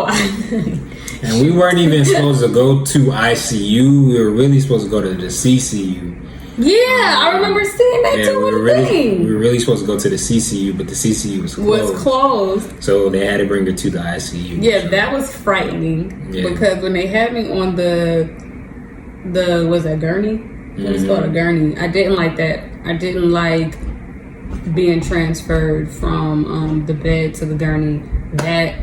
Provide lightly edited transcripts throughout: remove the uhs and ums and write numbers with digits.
And we weren't even supposed to go to ICU. We were really supposed to go to the CCU. Yeah, I remember seeing that too. We were really supposed to go to the CCU, but the CCU was closed. So they had to bring her to the ICU. Yeah, so that was frightening because when they had me on the was that gurney? It was called a gurney. I didn't like that. I didn't like being transferred from the bed to the gurney. That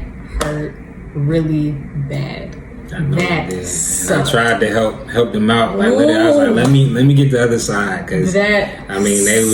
hurt really bad. I know that sucked. I tried to help them out. Like, I was like, let me get the other side, because they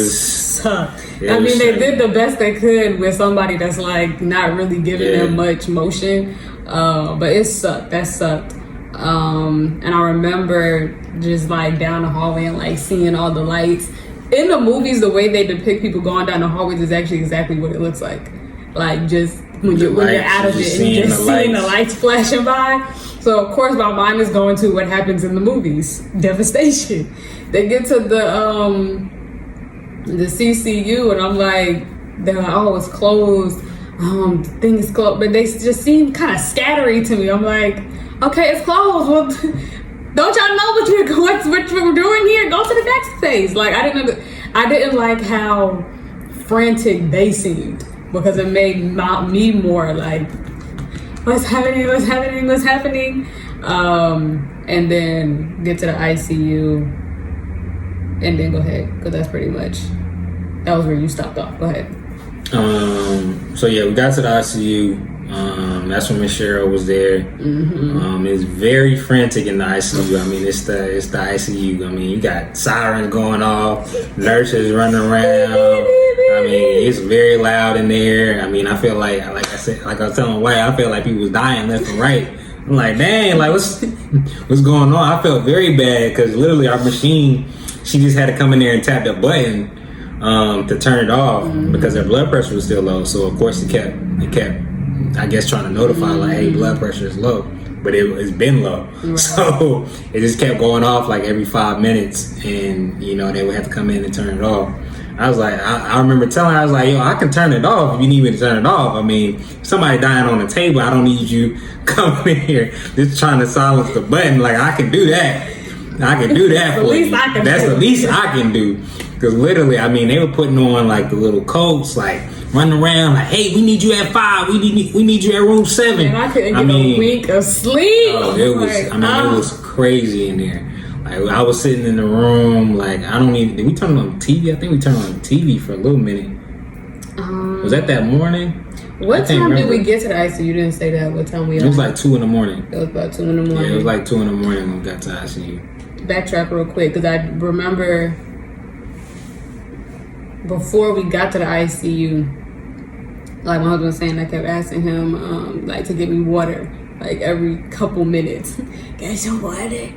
sucked. They did the best they could with somebody that's like not really giving them much motion, but it sucked. That sucked. And I remember just like down the hallway and like seeing all the lights. In the movies, the way they depict people going down the hallways is actually exactly what it looks like. Like just when you're out of it and you're just seeing the lights flashing by. So of course my mind is going to what happens in the movies. Devastation. They get to the CCU and I'm like, they're like, oh, it's closed. The thing is closed. But they just seem kind of scattery to me. I'm like, okay, it's closed. Well, don't y'all know what we're doing here? Go to the next phase. Like I didn't like how frantic they seemed, because it made me more like, what's happening? And then get to the ICU, and then go ahead, because that's pretty much, that was where you stopped off. Go ahead. So yeah, we got to the ICU. That's when Miss Cheryl was there. It's very frantic in the ICU. I mean, it's the ICU. I mean, you got sirens going off, nurses running around. I mean, it's very loud in there. I mean, I feel like I was telling White, I feel like people was dying left and right. I'm like, dang, like what's going on? I felt very bad because literally our machine, she just had to come in there and tap the button to turn it off because her blood pressure was still low. So of course it kept I guess trying to notify like, hey, blood pressure is low, but it's been low. Right. So it just kept going off like every 5 minutes, and they would have to come in and turn it off. I was like, I remember telling her, I was like, yo, I can turn it off if you need me to turn it off. I mean, somebody dying on the table, I don't need you coming in here just trying to silence the button. Like, I can do that. I can do that for you. That's the least I can do. Because literally, I mean, they were putting on like the little coats, like running around like, hey, we need you at 5. We need you at room 7. And I couldn't get a wink of sleep. Oh, it was crazy in there. Like, I was sitting in the room, like, did we turn on TV? I think we turned on TV for a little minute. Was that morning? What time did we get to the ICU? You didn't say that. What time we? It was like 2 in the morning. It was about 2 in the morning. Yeah, it was like 2 in the morning when we got to ICU. Backtrack real quick, because I remember before we got to the ICU, like my husband was saying, I kept asking him like to get me water, like every couple minutes. Get some water.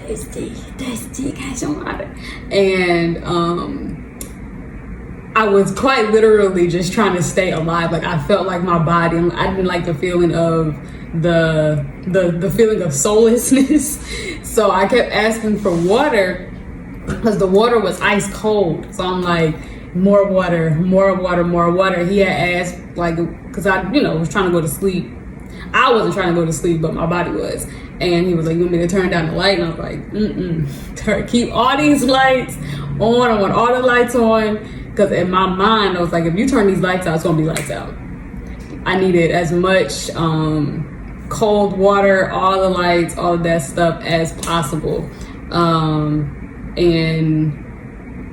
Thirsty, got some water. And I was quite literally just trying to stay alive. Like I felt like my body, I didn't like the feeling of the feeling of soullessness. So I kept asking for water because the water was ice cold. So I'm like, more water. He had asked, like, because I was trying to go to sleep. I wasn't trying to go to sleep, but my body was. And he was like, you want me to turn down the light? And I was like, keep all these lights on. I want all the lights on. Because in my mind, I was like, if you turn these lights out, it's going to be lights out. I needed as much cold water, all the lights, all of that stuff as possible. And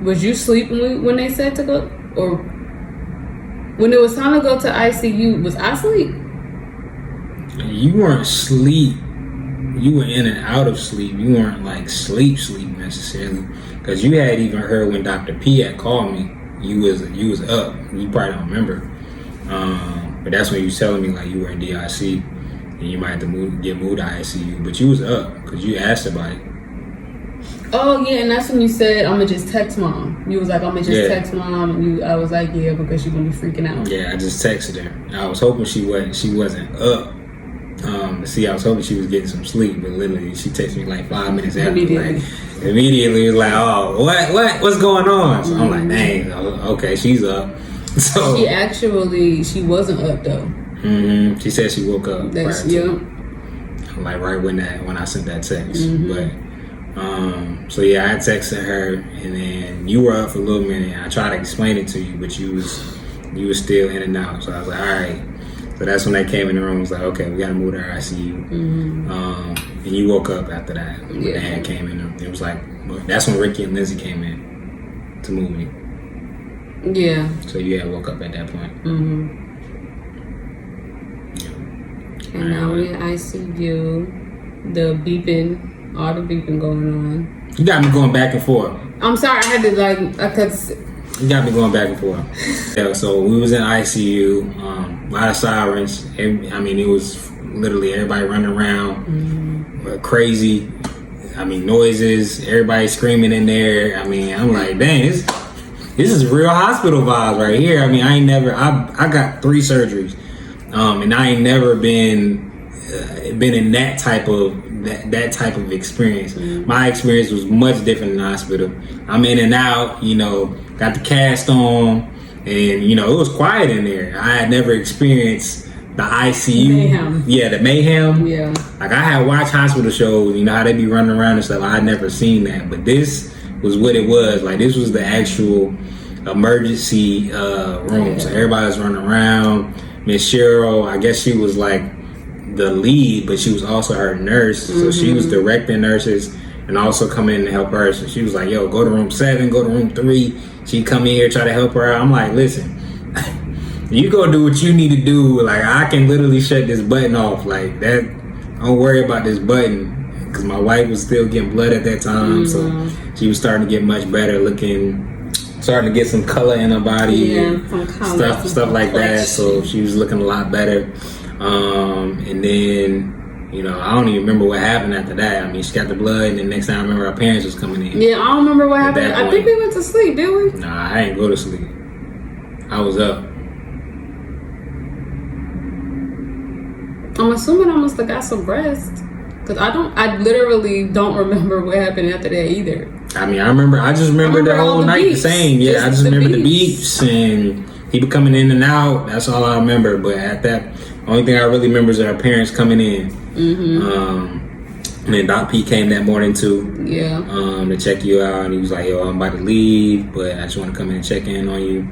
was you sleeping when they said to go? Or when it was time to go to ICU, was I asleep? You weren't asleep. You were in and out of sleep. You weren't like sleep necessarily, because you had even heard when Dr. P had called me. You was up. You probably don't remember, but that's when you was telling me like you were in DIC and you might have to get moved to ICU. But you was up because you asked about it. Oh yeah, and that's when you said I'm gonna just text mom. You was like, I'm gonna just text mom, and I was like, yeah, because you're gonna be freaking out. Yeah, I just texted her. I was hoping she wasn't up. I was hoping she was getting some sleep, but literally she texted me like 5 minutes after. Immediately was like, oh, what's going on? So I'm like, dang, okay, she's up. So she wasn't up though. She said she woke up. That's Like right when I sent that text. But so yeah, I texted her, and then you were up for a little minute. And I tried to explain it to you, but you was still in and out. So I was like, all right. So that's when they came in the room. I was like, okay, we got to move to our ICU. And you woke up after that. When the hand came in. It was like, that's when Ricky and Lizzie came in to move me. Yeah. So you had woke up at that point. And now we're in ICU. The beeping, all the beeping going on. You got me going back and forth. I'm sorry, I had to cause you got me going back and forth. Yeah, so we was in ICU. A lot of sirens. It was literally everybody running around, crazy. Noises. Everybody screaming in there. I'm like, dang, this is real hospital vibes right here. I got 3 surgeries, and I ain't never been in that type of experience. My experience was much different in the hospital. I'm in and out, got the cast on, and it was quiet in there. I had never experienced the ICU mayhem. Yeah, the mayhem. Yeah, like I had watched hospital shows, how they be running around and stuff. I had never seen that, but this was what it was. Like, this was the actual emergency room. So everybody was running around. Miss Cheryl, I guess she was like the lead, but she was also her nurse. So she was directing nurses and also come in to help her. So she was like, yo, go to room 7, go to room 3. She'd come in here, try to help her out. I'm like, listen, you go do what you need to do. Like, I can literally shut this button off. Like, that, don't worry about this button. Because my wife was still getting blood at that time. So she was starting to get much better looking, starting to get some color in her body and stuff like that. So she was looking a lot better. And then, I don't even remember what happened after that. She got the blood, and then next time I remember our parents was coming in. Yeah, I don't remember what happened. I think we went to sleep, did we? Nah, I didn't go to sleep. I was up. I'm assuming I must have got some rest. Because I literally don't remember what happened after that either. I just remember the whole night the same. Yeah, I just remember the beeps and people coming in and out. That's all I remember. But at that, only thing I really remember is our parents coming in. And then Doc P came that morning too. Yeah. To check you out, and he was like, "Yo, I'm about to leave, but I just want to come in and check in on you."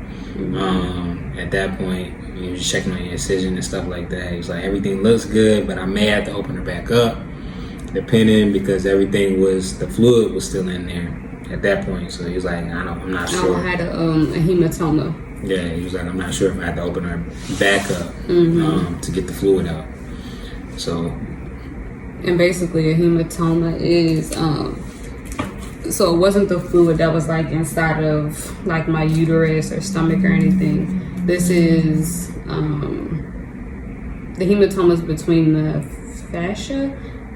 At that point, he was checking on your incision and stuff like that. He was like, "Everything looks good, but I may have to open her back up, depending, because the fluid was still in there at that point." So he was like, I'm not sure. I had a hematoma. Yeah, he was like, I'm not sure if I had to open her back up to get the fluid out. So. And basically a hematoma is, so it wasn't the fluid that was like inside of like my uterus or stomach or anything. This is, the hematoma is between the fascia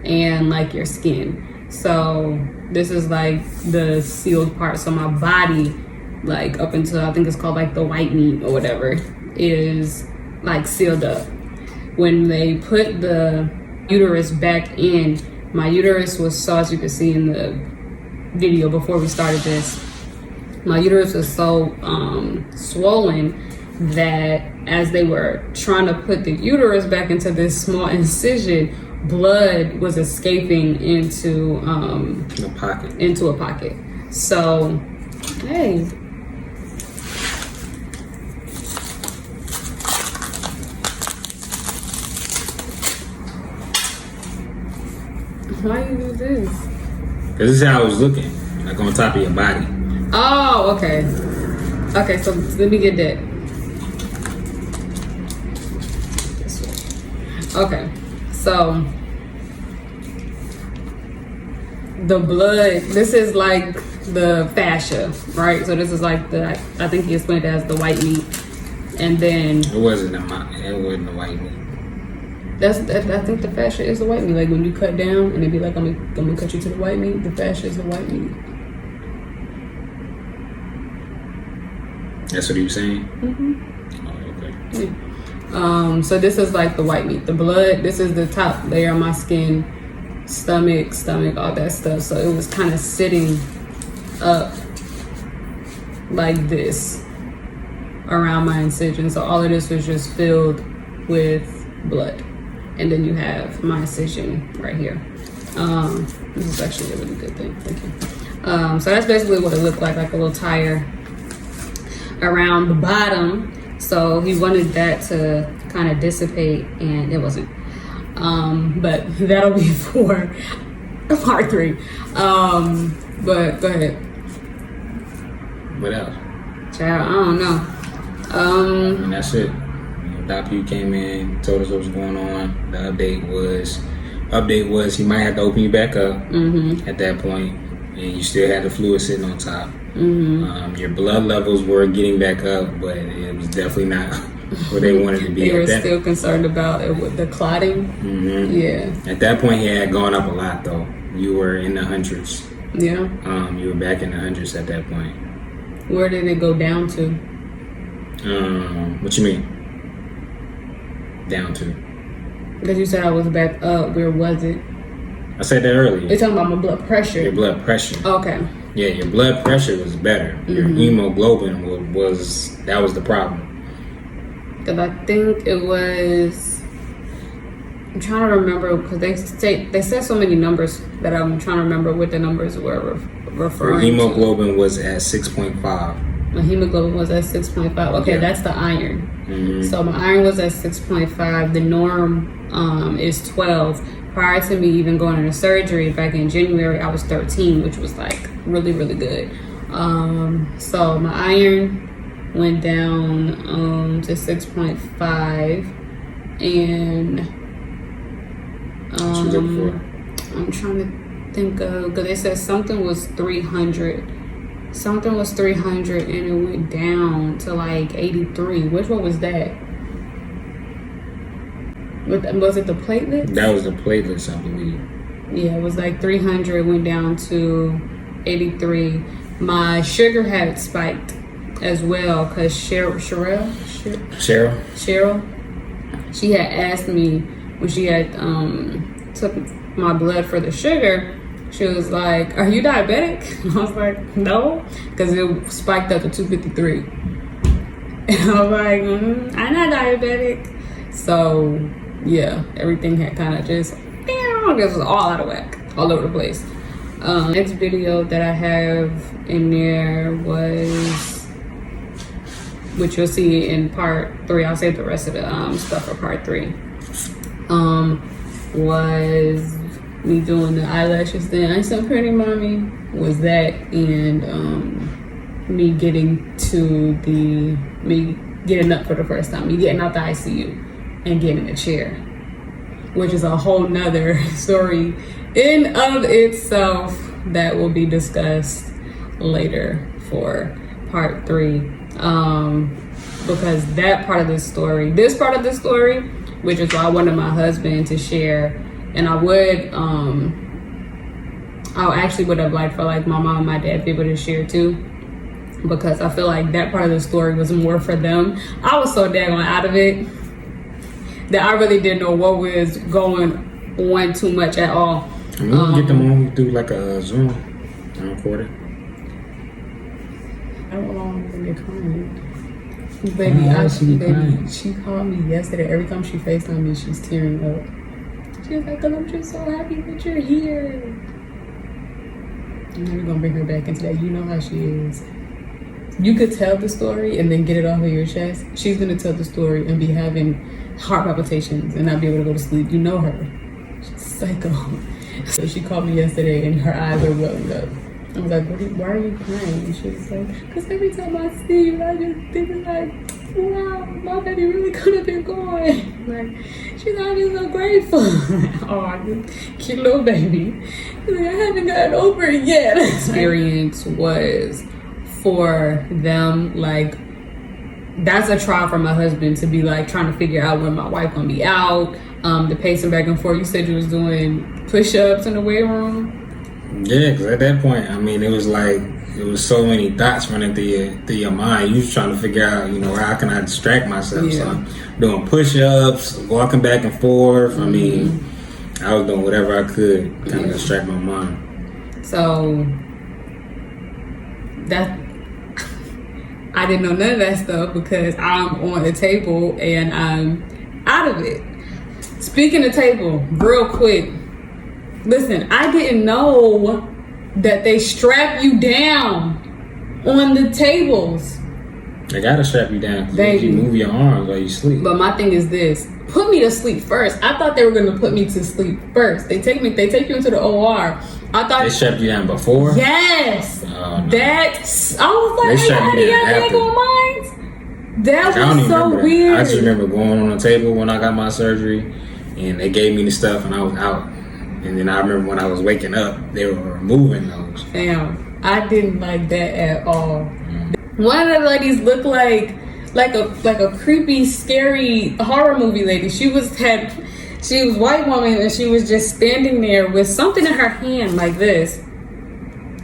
and like your skin. So this is like the sealed part. So my body, like up until I think it's called like the white meat or whatever, is like sealed up. When they put the uterus back in, my uterus was, so as you can see in the video before we started this, my uterus was so swollen that as they were trying to put the uterus back into this small incision, blood was escaping into a pocket. So, hey. Why you do this? Because this is how I was looking, like on top of your body. Oh, okay. Okay, so let me get that. Okay, so the blood, this is like the fascia, right? So this is like I think he explained it as the white meat. And then it wasn't the white meat. I think the fascia is the white meat. Like when you cut down and it'd be like, I'm gonna cut you to the white meat. The fascia is the white meat. That's what he was saying? Oh, okay. Yeah. So this is like the white meat. The blood, this is the top layer of my skin, stomach, all that stuff. So it was kind of sitting up like this around my incision. So all of this was just filled with blood. And then you have my incision right here. This is actually a really good thing. Thank you. So that's basically what it looked like a little tire around the bottom. So he wanted that to kind of dissipate, and it wasn't. But that'll be for part 3. But go ahead. What else? Child, I don't know. And that's it. Dr. U came in, told us what was going on. The update was he might have to open you back up at that point, and you still had the fluid sitting on top. Your blood levels were getting back up, but it was definitely not where they wanted to be. They were still concerned about it with the clotting. Yeah. At that point, he had gone up a lot, though. You were in the hundreds. Yeah. You were back in the hundreds at that point. Where did it go down to? What you mean? Down to? Because you said I was back up. Where was it? I said that earlier. You're talking about my blood pressure. Your blood pressure. Okay. Yeah, your blood pressure was better. Your hemoglobin was the problem. Because I think it was. I'm trying to remember because they said so many numbers that I'm trying to remember what the numbers were referring to. Your hemoglobin was at 6.5. My hemoglobin was at 6.5. Okay, that's the iron. So my iron was at 6.5. The norm is 12. Prior to me even going into surgery back in January, I was 13, which was like really, really good. So my iron went down to 6.5, and I'm trying to think of, because they said something was 300. Something was 300 and it went down to like 83. Which one was that? Was it the platelets? That was the platelets, I believe. Yeah, it was like 300, went down to 83. My sugar had spiked as well because Cheryl, she had asked me when she had took my blood for the sugar. She was like, "Are you diabetic?" I was like, "No," because it spiked up to 253. And I was like, "I'm not diabetic." So yeah, everything had kind of just this was all out of whack, all over the place. Next video that I have in there was, which you'll see in part 3. I'll save the rest of the stuff for part 3. Was me doing the eyelashes thing. I'm so pretty, mommy. Was that, and me getting up for the first time, me getting out the ICU and getting in a chair, which is a whole nother story in of itself that will be discussed later for part 3. Because this part of the story, which is why I wanted my husband to share. And I actually would have liked for like my mom and my dad to be able to share too, because I feel like that part of the story was more for them. I was so daggone out of it that I really didn't know what was going on too much at all. I mean, we can get them on through like a Zoom and record it. I don't know when they're crying. Baby, she called me yesterday. Every time she FaceTimed me, she's tearing up. She was like, "I'm just so happy that you're here." And we're gonna bring her back into that. You know how she is. You could tell the story and then get it off of your chest. She's gonna tell the story and be having heart palpitations and not be able to go to sleep. You know her. She's psycho. So she called me yesterday and her eyes are welling up. I was like, "Why are you crying?" And she was like, "Because every time I see you, I just think like, wow, my baby really could have been going." Like, she's like, "I'm just so grateful." Oh, cute little baby. She's like, "I haven't gotten over it yet." Experience was for them, like, that's a trial for my husband to be like trying to figure out when my wife gonna be out, the pacing back and forth. You said you was doing push-ups in the weight room. Yeah, because at that point, I mean, it was like, it was so many thoughts running through your mind. You was trying to figure out, how can I distract myself? Yeah. So I'm doing push-ups, walking back and forth. I mean, I was doing whatever I could kind of distract my mind. So that I didn't know none of that stuff because I'm on the table and I out of it. Speaking of table, real quick. Listen, I didn't know that they strap you down on the tables. They gotta strap you down. Baby. You move your arms while you sleep. But my thing is this: put me to sleep first. I thought they were gonna put me to sleep first. They take you into the OR. I thought they strapped you down before. Yes, no. That's. I was like, they strapped you down after. That was so weird. I just remember going on the table when I got my surgery, and they gave me the stuff, and I was out. And then I remember when I was waking up, they were removing those. Damn, I didn't like that at all. One of the ladies looked like a creepy, scary horror movie lady. She was white woman, and she was just standing there with something in her hand like this.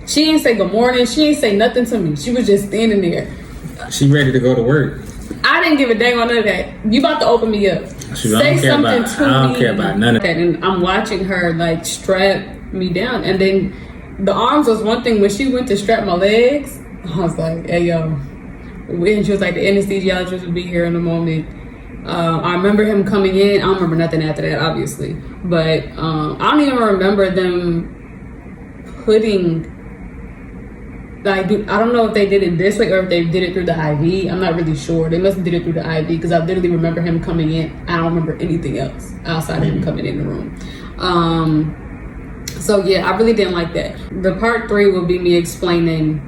She didn't say good morning. She didn't say nothing to me. She was just standing there. She ready to go to work. I didn't give a dang on none of that. You about to open me up. Say something to me. I don't care about none of that. And I'm watching her like strap me down, and then the arms was one thing. When she went to strap my legs, I was like, hey yo. And she was like, the anesthesiologist will be here in a moment. I remember him coming in. I don't remember nothing after that, obviously. But I don't even remember them putting, like, I don't know if they did it this way or if they did it through the IV. I'm not really sure. They must have did it through the IV because I literally remember him coming in. I don't remember anything else outside of him coming in the room. So yeah, I really didn't like that. The part 3 will be me explaining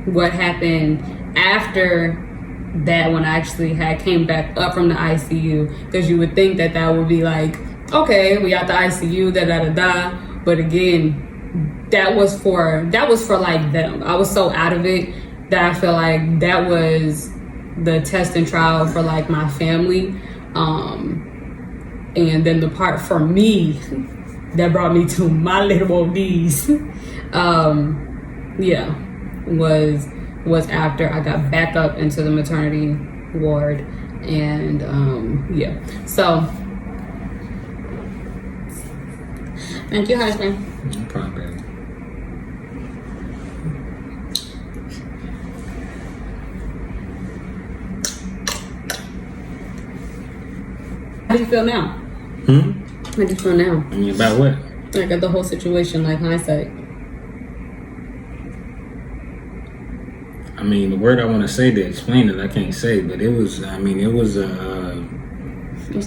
what happened after that when I actually came back up from the ICU, because you would think that would be like, okay, we out the ICU, but again, that was for like them. I was so out of it that I feel like that was the test and trial for like my family, and then the part for me that brought me to my little old knees was after I got back up into the maternity ward. And so thank you, husband. No problem. How do you feel now? How do you feel now? I mean, about what? Like at the whole situation, like hindsight. I mean, the word I want to say to explain it, I can't say, but it was What's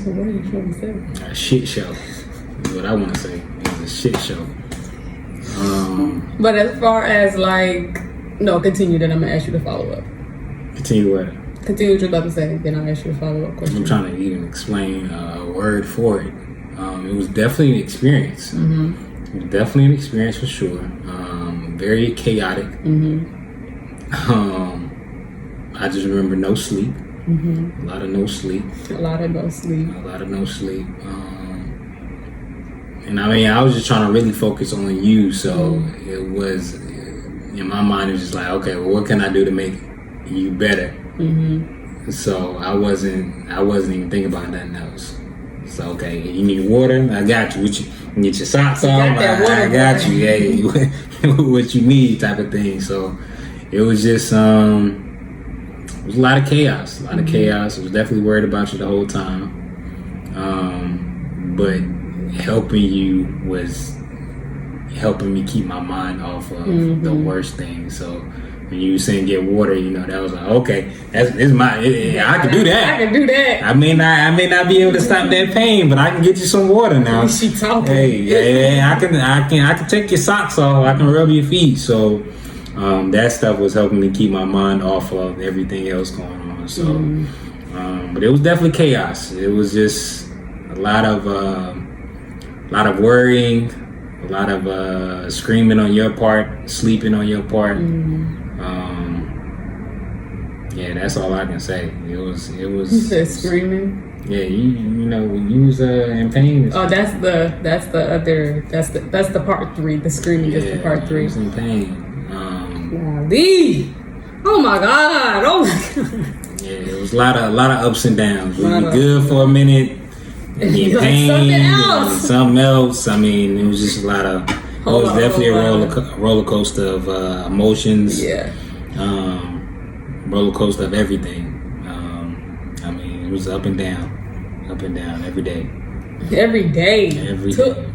the word you trying to say? a shit show. Is what I want to say. It was a shit show. But as far as like, no, continue. Then I'm gonna ask you to follow up. Continue what? Continue what you're about to say. Then I'll ask you a follow up question. I'm trying to even explain a word for it. It was definitely an experience. It was definitely an experience for sure. Very chaotic. I just remember no sleep. A lot of no sleep. And I mean, I was just trying to really focus on you. So it was, in my mind, it was just like, okay, well, what can I do to make you better? So I wasn't even thinking about nothing else. So, okay, you need water? I got you. You get your socks off? I got you. Hey, what you need type of thing. So it was just, it was a lot of chaos. I was definitely worried about you the whole time. But helping you was helping me keep my mind off of the worst things. So when you were saying get water, that was like, okay, I can do that. I can do that. I may not be able to stop that pain, but I can get you some water now. She talking. Hey, I can take your socks off. I can rub your feet. So that stuff was helping me keep my mind off of everything else going on. So, but it was definitely chaos. It was just a lot of worrying, a lot of screaming on your part, sleeping on your part. Yeah, that's all I can say. It was. You said screaming. Yeah, when you was in pain. Oh, that's the part 3. The screaming is the part 3. I was in pain. Oh my god! Yeah, it was a lot of ups and downs. We were good for a minute, and in pain, and something else. I mean, it was just a lot of. It was definitely a roller coaster of emotions. Yeah. Roller coaster of everything. I mean, was up and down every day. Every day.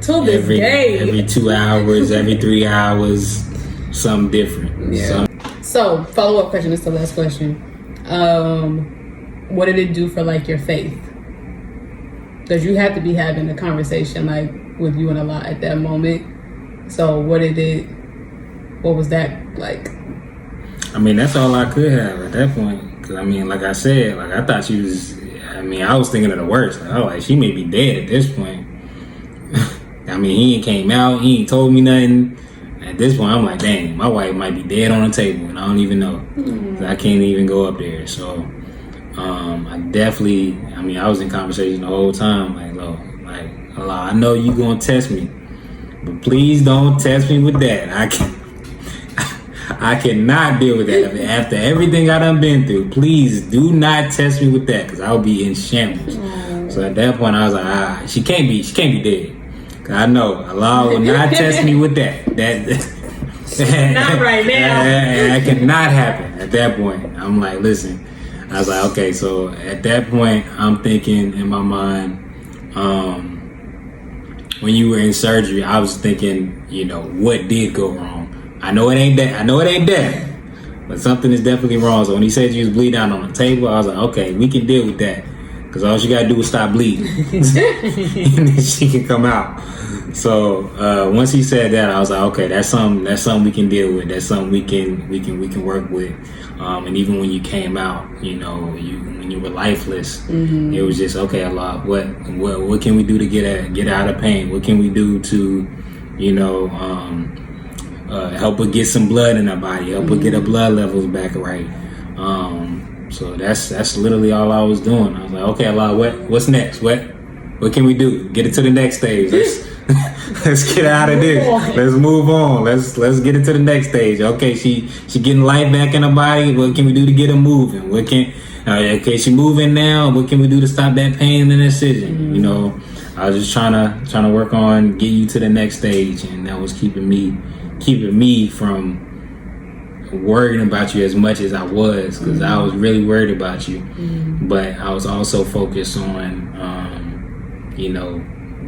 Till this day. Every 2 hours, every 3 hours, something different. Yeah. So, follow-up question. This is the last question. What did it do for like your faith? Because you have to be having a conversation like with you and Allah at that moment. So what was that like? I mean, that's all I could have at that point. Cause I mean, like I said, like I thought she was, I mean, I was thinking of the worst. Like, oh, like she may be dead at this point. I mean, he ain't came out, he ain't told me nothing. At this point, I'm like, dang, my wife might be dead on the table and I don't even know. I can't even go up there. So I was in conversation the whole time, like, Lord, like, Allah, I know you gonna test me, but please don't test me with that. I cannot deal with that. After everything I done been through, please do not test me with that, because I'll be in shambles. So at that point, I was like, she can't be dead. Cause I know Allah will not test me with that. Not right now. That cannot happen at that point. I'm like, listen. I was like, okay, so at that point, I'm thinking in my mind, when you were in surgery, I was thinking, what did go wrong? I know it ain't that, but something is definitely wrong. So when he said you was bleeding out on the table, I was like, okay, we can deal with that, because all you gotta do is stop bleeding, and then she can come out. So once he said that, I was like, okay, that's something we can deal with. That's something we can work with. And even when you came out, when you were lifeless, it was just, okay, Allah, what can we do to get out of pain? What can we do to, help her get some blood in her body, help her get her blood levels back right. So that's literally all I was doing. I was like, okay, Allah, what's next? What can we do? Get it to the next stage. Let's get out of this. Let's move on. Let's get it to the next stage. Okay, she getting life back in her body. What can we do to get her moving? Okay, she moving now. What can we do to stop that pain and incision? I was just trying to work on getting you to the next stage, and that was keeping me from worrying about you as much as I was, because I was really worried about you. But I was also focused on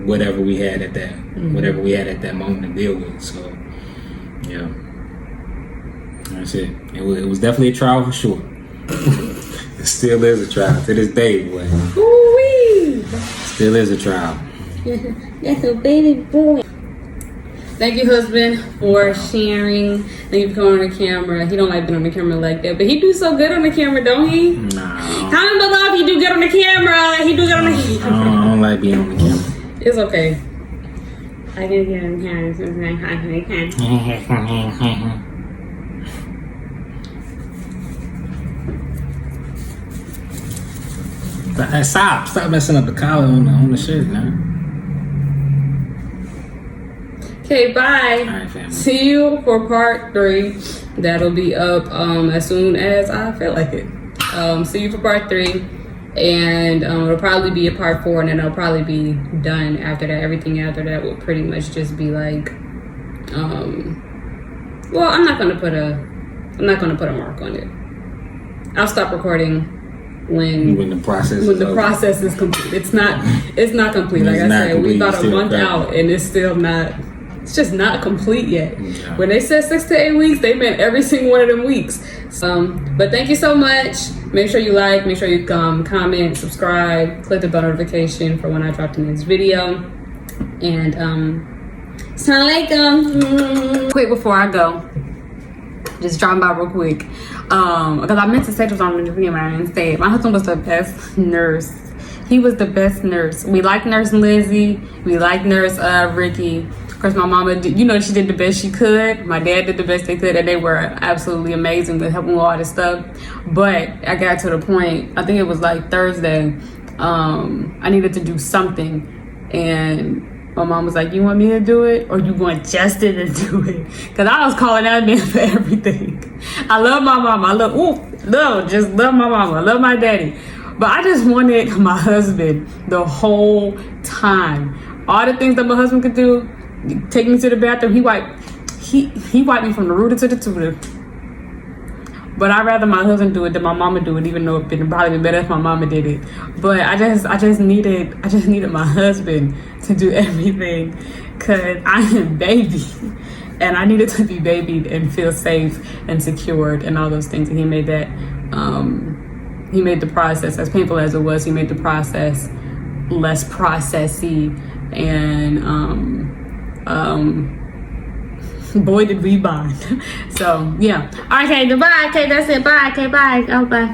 whatever we had at that moment to deal with. So yeah, that's it. It was definitely a trial for sure. It still is a trial to this day, boy. Ooh-wee. Still is a trial. That's a baby boy. Thank you, husband, for sharing. Thank you for coming on the camera. He don't like being on the camera like that, but he do so good on the camera, don't he? Nah. Comment below if he do good on the camera. He do good on the camera. I don't like being on the camera. It's okay. I can get on camera. Stop messing up the collar on the shirt, man. Okay, bye. All right, family. See you for part 3. That'll be up as soon as I feel like it. See you for part 3. And it'll probably be a part 4, and then it'll probably be done after that. Everything after that will pretty much just be like, well, I'm not gonna put a mark on it. I'll stop recording when the process is complete. It's not complete. Like I said, we about a month out, and it's just not complete yet. Yeah. When they said 6 to 8 weeks, they meant every single one of them weeks. But thank you so much. Make sure you like, make sure you comment, subscribe, click the bell notification for when I drop the next video. And assalamualaikum. Quick before I go, just dropping by real quick. Because I meant to say this on the video, but I didn't say it. My husband was the best nurse. He was the best nurse. We like Nurse Lizzie. We like Nurse Ricky. Of course, my mama, she did the best she could. My dad did the best they could, and they were absolutely amazing with helping with all this stuff. But I got to the point, I think it was like Thursday, I needed to do something. And my mom was like, you want me to do it, or you want Justin to do it? Because I was calling out men for everything. I love my mama. I love my mama. I love my daddy. But I just wanted my husband the whole time. All the things that my husband could do, take me to the bathroom. He wiped me from the rooter to the tutor. But I'd rather my husband do it than my mama do it, even though it'd probably been better if my mama did it. But I just needed my husband to do everything, cause I am baby, and I needed to be babied and feel safe and secured and all those things. And he made that. He made the process, as painful as it was, he made the process less processy, and boy did we bond. So yeah. Okay, goodbye. Okay, that's it. Bye. Okay, bye. Oh, bye.